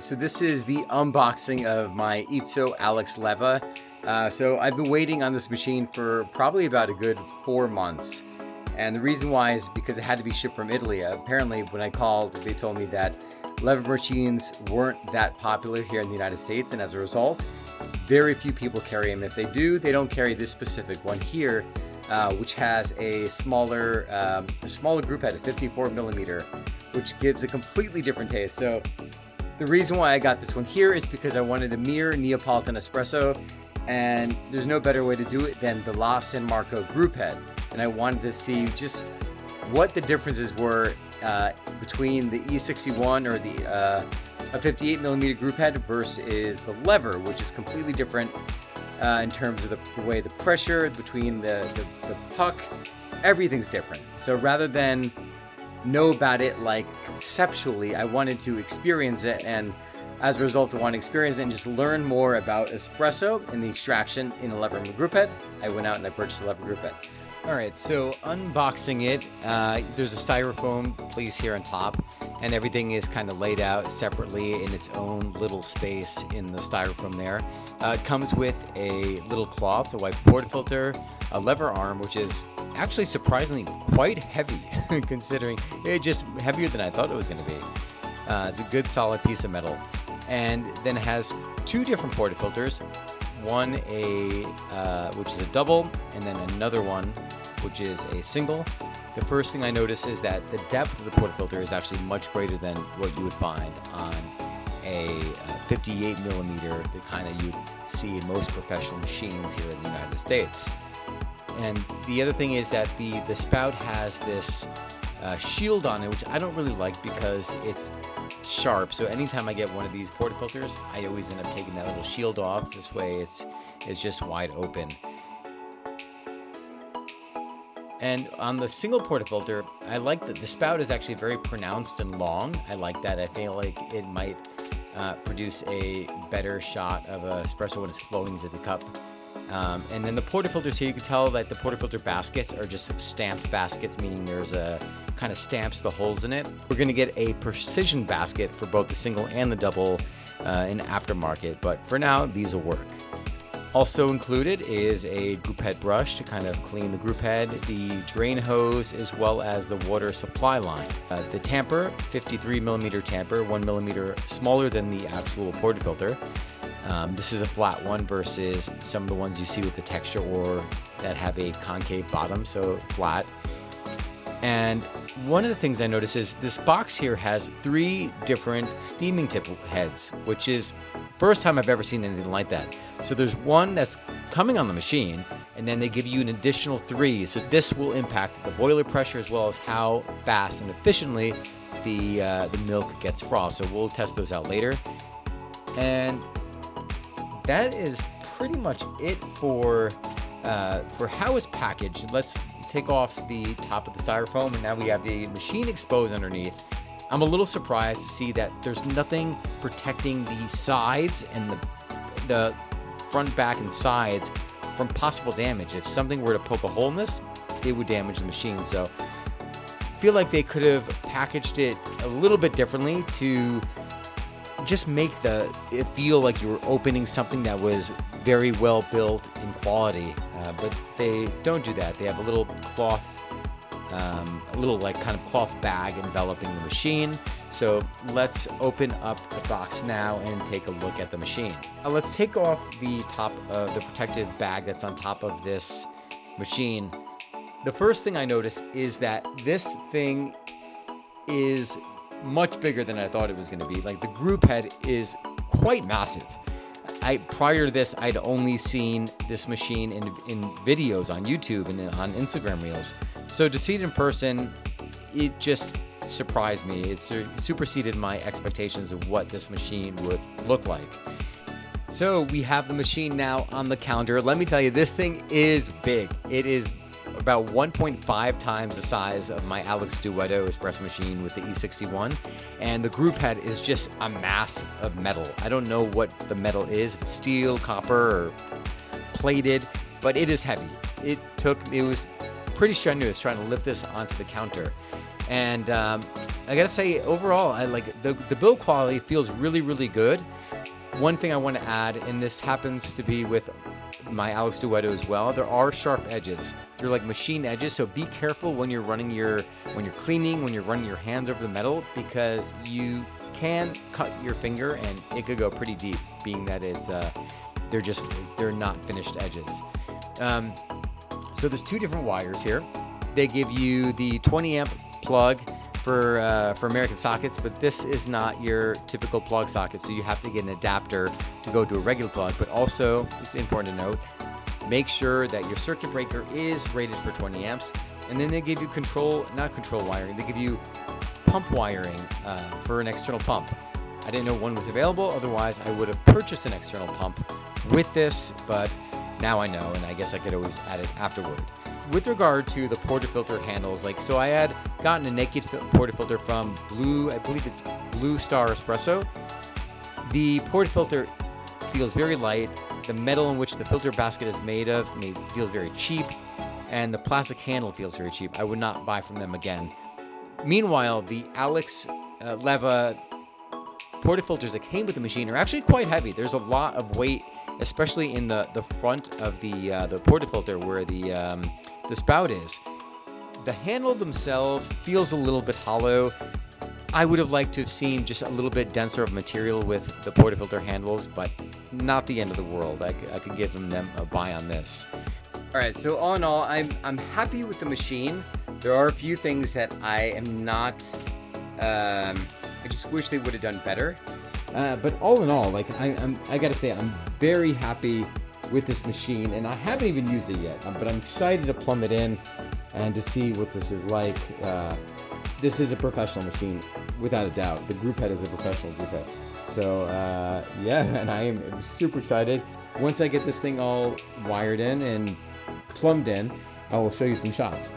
so this is the unboxing of my Izzo Alex Leva. So I've been waiting on this machine for probably about a good 4 months. And the reason why is because it had to be shipped from Italy. Apparently, when I called, they told me that Leva machines weren't that popular here in the United States, and as a result, very few people carry them. If they do, they don't carry this specific one here, which has a smaller group head, a 54 millimeter, which gives a completely different taste. So the reason why I got this one here is because I wanted a mirror Neapolitan espresso, and there's no better way to do it than the La San Marco group head. And I wanted to see just what the differences were between the E61 or the a 58 millimeter group head versus the Leva, which is completely different in terms of the way the pressure between the puck, everything's different. So rather than know about it like conceptually, I wanted to experience it, and as a result of wanting to experience it and just learn more about espresso and the extraction in a Leva group head, I went out and I purchased a Leva group head. All right, so unboxing it, there's a styrofoam piece here on top, and everything is kind of laid out separately in its own little space in the styrofoam there. It comes with a little cloth, a white portafilter, a lever arm, which is actually surprisingly quite heavy, considering it's just heavier than I thought it was going to be. It's a good solid piece of metal. And then it has two different portafilters, one which is a double, and then another one which is a single. The first thing I notice is that the depth of the portafilter is actually much greater than what you would find on a 58 millimeter, the kind of you'd see in most professional machines here in the United States. And the other thing is that the spout has this shield on it, which I don't really like because it's sharp. So anytime I get one of these portafilters, I always end up taking that little shield off. This way it's just wide open. And on the single portafilter, I like that the spout is actually very pronounced and long. I like that. I feel like it might produce a better shot of espresso when it's flowing into the cup. And then the portafilters here, you can tell that the portafilter baskets are just stamped baskets, meaning there's a kind of stamps the holes in it. We're going to get a precision basket for both the single and the double in aftermarket, but for now, these will work. Also included is a group head brush to kind of clean the group head, the drain hose, as well as the water supply line. The tamper, 53 millimeter tamper, 1 millimeter smaller than the actual portafilter. This is a flat one versus some of the ones you see with the texture or that have a concave bottom, so flat. And one of the things I noticed is this box here has 3 different steaming tip heads, which is first time I've ever seen anything like that. So there's one that's coming on the machine, and then they give you an additional 3. So this will impact the boiler pressure as well as how fast and efficiently the milk gets frothed. So we'll test those out later. And that is pretty much it for how it's packaged. Let's take off the top of the styrofoam, and now we have the machine exposed underneath. I'm a little surprised to see that there's nothing protecting the sides and the front, back, and sides from possible damage. If something were to poke a hole in this, it would damage the machine. So I feel like they could have packaged it a little bit differently to just make it feel like you were opening something that was very well built in quality, but they don't do that. They have a little cloth, like kind of cloth bag enveloping the machine. So let's open up the box now and take a look at the machine. Let's take off the top of the protective bag that's on top of this machine. The first thing I noticed is that this thing is much bigger than I thought it was going to be. Like, the group head is quite massive. Prior to this, I'd only seen this machine in videos on YouTube and on Instagram Reels. So to see it in person, it just surprised me. It superseded my expectations of what this machine would look like. So we have the machine now on the counter. Let me tell you, this thing is big. It is about 1.5 times the size of my Alex Duetto espresso machine with the E61, and the group head is just a mass of metal. I don't know what the metal is, if it's steel, copper, or plated, but it is heavy. It was pretty strenuous trying to lift this onto the counter. And I gotta say, overall, I like the build quality feels really, really good. One thing I want to add, and this happens to be with my Alex Duetto as well, there are sharp edges. They're like machine edges, so be careful when you're cleaning, when you're running your hands over the metal, because you can cut your finger and it could go pretty deep, being that it's they're not finished edges. So there's two different wires here. They give you the 20 amp plug for American sockets, but this is not your typical plug socket, so you have to get an adapter to go to a regular plug. But also, it's important to note, make sure that your circuit breaker is rated for 20 amps, and then they give you not control wiring, they give you pump wiring for an external pump. I didn't know one was available, otherwise I would have purchased an external pump with this, but now I know, and I guess I could always add it afterward. With regard to the portafilter handles, so I had gotten a naked portafilter from I believe it's Blue Star Espresso. The portafilter feels very light. The metal in which the filter basket is made of feels very cheap, and the plastic handle feels very cheap. I would not buy from them again. Meanwhile, the Alex Leva portafilters that came with the machine are actually quite heavy. There's a lot of weight, especially in the front of the portafilter where the spout is. The handle themselves feels a little bit hollow. I would have liked to have seen just a little bit denser of material with the portafilter handles, but not the end of the world. I could give them a buy on this. All right, so all in all, I'm happy with the machine. There are a few things that I am not. I just wish they would have done better. But all in all, I gotta say, I'm very happy with this machine, and I haven't even used it yet, but I'm excited to plumb it in and to see what this is like. This is a professional machine, without a doubt. The group head is a professional group head. So yeah, and I am super excited. Once I get this thing all wired in and plumbed in, I will show you some shots.